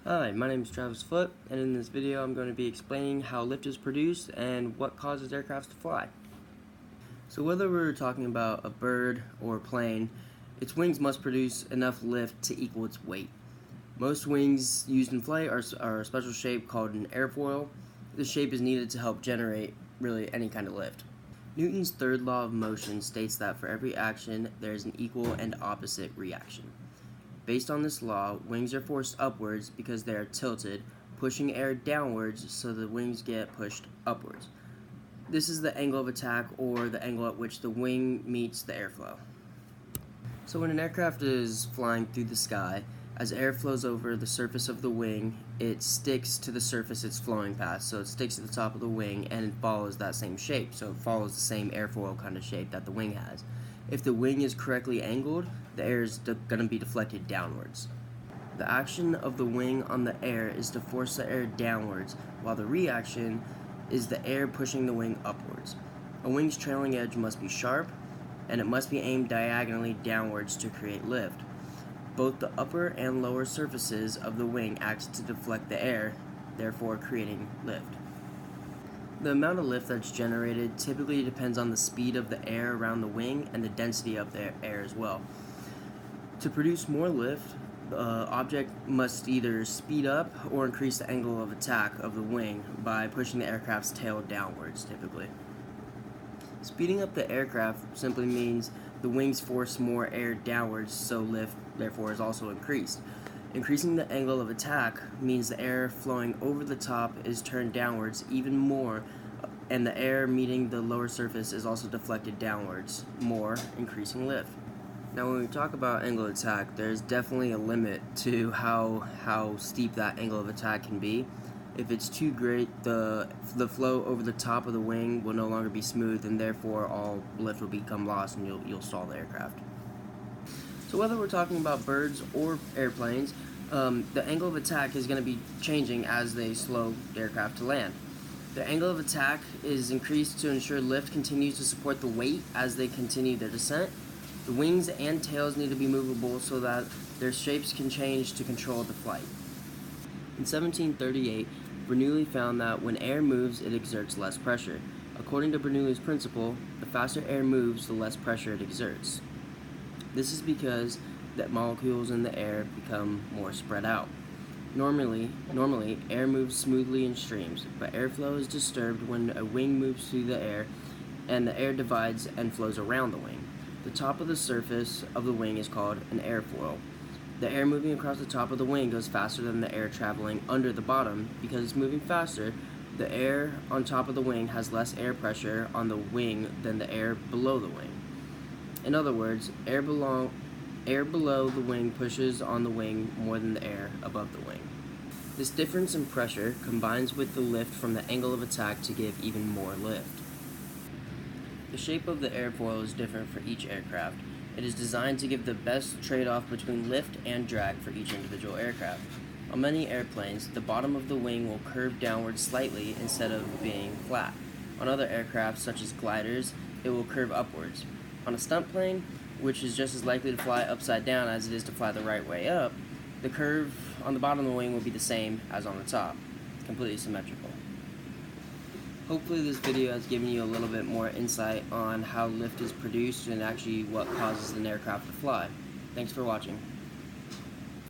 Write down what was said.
Hi, my name is Travis Foote, and in this video I'm going to be explaining how lift is produced and what causes aircraft to fly. So whether we're talking about a bird or a plane, its wings must produce enough lift to equal its weight. Most wings used in flight are a special shape called an airfoil. This shape is needed to help generate really any kind of lift. Newton's third law of motion states that for every action there is an equal and opposite reaction. Based on this law, wings are forced upwards because they are tilted, pushing air downwards so the wings get pushed upwards. This is the angle of attack, or the angle at which the wing meets the airflow. So when an aircraft is flying through the sky, as air flows over the surface of the wing, it sticks to the surface it's flowing past. So it sticks to the top of the wing and it follows that same shape. So it follows the same airfoil kind of shape that the wing has. If the wing is correctly angled, the air is going to be deflected downwards. The action of the wing on the air is to force the air downwards, while the reaction is the air pushing the wing upwards. A wing's trailing edge must be sharp, and it must be aimed diagonally downwards to create lift. Both the upper and lower surfaces of the wing act to deflect the air, therefore creating lift. The amount of lift that's generated typically depends on the speed of the air around the wing and the density of the air as well. To produce more lift, the object must either speed up or increase the angle of attack of the wing by pushing the aircraft's tail downwards, typically. Speeding up the aircraft simply means the wings force more air downwards, so lift, therefore, is also increased. Increasing the angle of attack means the air flowing over the top is turned downwards even more, and the air meeting the lower surface is also deflected downwards more, increasing lift. Now when we talk about angle of attack, there's definitely a limit to how steep that angle of attack can be. If it's too great, the flow over the top of the wing will no longer be smooth, and therefore all lift will become lost and you'll stall the aircraft. So whether we're talking about birds or airplanes, the angle of attack is going to be changing as they slow the aircraft to land. The angle of attack is increased to ensure lift continues to support the weight as they continue their descent. The wings and tails need to be movable so that their shapes can change to control the flight. In 1738, Bernoulli found that when air moves, it exerts less pressure. According to Bernoulli's principle, the faster air moves, the less pressure it exerts. This is because that molecules in the air become more spread out. Normally, air moves smoothly in streams, but airflow is disturbed when a wing moves through the air and the air divides and flows around the wing. The top of the surface of the wing is called an airfoil. The air moving across the top of the wing goes faster than the air traveling under the bottom. Because it's moving faster, the air on top of the wing has less air pressure on the wing than the air below the wing. In other words, air below the wing pushes on the wing more than the air above the wing. This difference in pressure combines with the lift from the angle of attack to give even more lift. The shape of the airfoil is different for each aircraft. It is designed to give the best trade-off between lift and drag for each individual aircraft. On many airplanes, the bottom of the wing will curve downward slightly instead of being flat. On other aircraft, such as gliders, it will curve upwards. On a stunt plane, which is just as likely to fly upside down as it is to fly the right way up, the curve on the bottom of the wing will be the same as on the top, completely symmetrical. Hopefully this video has given you a little bit more insight on how lift is produced and actually what causes an aircraft to fly. Thanks for watching.